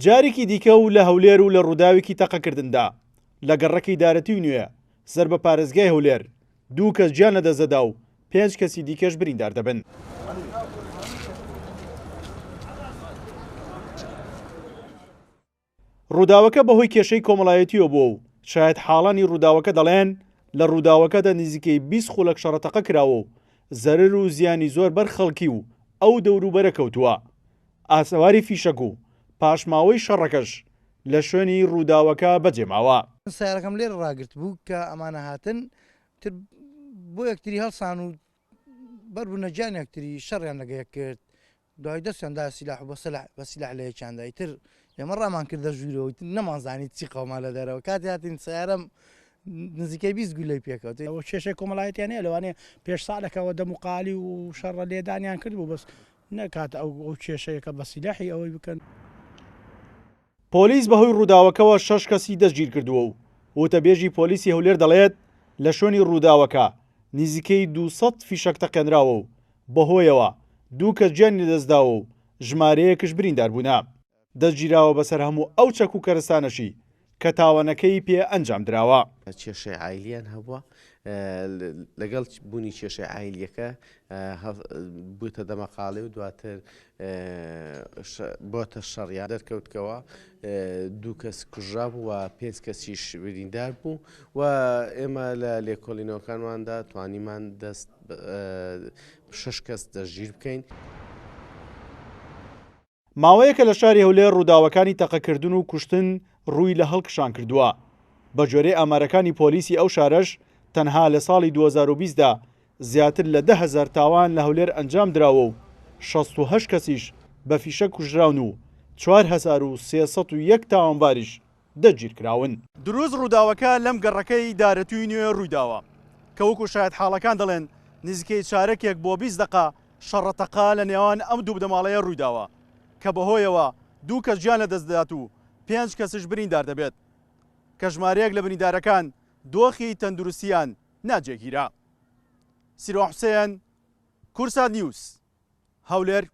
جارێکی دیکە و لە هەولێر و لە ڕووداوێکی تەقەکردندا لە گەڕەکەی دارەتی نوێ سەر بە پارێزگای هەولێر 2 کەس گیان لەدەستدەدا و 5 کەسی دیکەش بریندار دەبن. ڕووداوەکە بەهۆی کێشەی کۆمەڵایەتیەوە بووە و شاید حاڵانی ڕووداوەکە دەڵێن لە ڕووداوەکەدا نزیکەی 20 خولەک شەڕەتەقە کراوە و زەرر و زیانی زۆر بەر خەڵکی و ئەو دەوروبەرە کەوتووە. ئاسەواری فیشەک و پاشماوەی شەڕەکەش لە شوێنی ڕووداوەکە بەجێماوە. سیارەکەم لێرە ڕاگرت بوو کە ئەمانە هاتن بۆ یەکتری هەڵسان و بەربوونەجان یەکتری شەڕیان لەگە کرد. دوای دەستیاندا سیلاح بە سیلاح لە یەکیاندا ئیتر ئێمە ڕامان کردە ژوورەوە نەمانزانی چی قەوما لە دەرەوە کاتی هاتین سیارەم نزیکەی 20 گولەی پێکەوت. ئەوە کێشەی کۆمەڵایەتیانەیە لەوانەیە پێش ساڵێکەوە دەموقالی و شەڕە لێدانیان کرد بوو بەس نەکات ئەو کێشەیەکە بە سیلاحی ئەوەی بکەن. پۆلیس بەهۆی ڕووداوەکەەوە 6 کەسی دەستگیر کردووە و وتەبێژی پۆلیسی هەولێر دەڵێت لە شوێنی ڕووداوەکە نزیکەی 200 فیشەک تەقێنراوە و بەهۆیەوە 2 کەس گیانی لەدەستداوە و ژمارەیەکش بریندار بوونا. دەستگیراوە بەسەر هەموو ئەو چەک و کەرستانەشی کە تاوانەکەی پێ ئەنجام دراوە. کێشەی عایلیان هەبووە لەگەڵ بوونی کێشەی عایلیەکە بووتە دەمەقاڵێ و دواتر بۆتە شەڕیان دەرکەوتکەوە 2 کەس کوژرا بوو و 5 کەسیش بریندار بوو و ئێمە لە لێکۆڵینەوەکانماندا توانیمان 6 کەس دەستگیر بکەین. ماوەیەکە لە شاری هەولێر ڕووداوەکانی تەقەکردن و کوشتن ڕووی لە هەڵکشان کردووە. بە جۆرەی ئامارەکانی پۆلیسی ئەو شارەش تەنها لە ساڵی 2020دا زیاتر لە 10,000 تاوان لە هەولێر ئەنجام دراوە و 68 کەسیش بە فیشە کوژراون و 4301 تاوانباریش دەستگیر کراون. دروست ڕووداوەکە لەم گەڕەکەی دارەتووی نوێ ڕوویداوە کە وەکو شاید حاڵەکان دەڵێن نزیکەی چارەکێک بۆ 20 دقە شەڕەتەقا لە نێوان ئەم دوو بدەماڵەیە ڕوویداوە کە بەهۆیەوە 2 کەس گیان لەدەستدات و 5 کەسش بریندار دەبێت کە ژمارەیەک لە بریندارەکان دۆخی تەندروستیان ناجێگیرا. سیروان حوسێن، کورسات نیوز، هەولێر.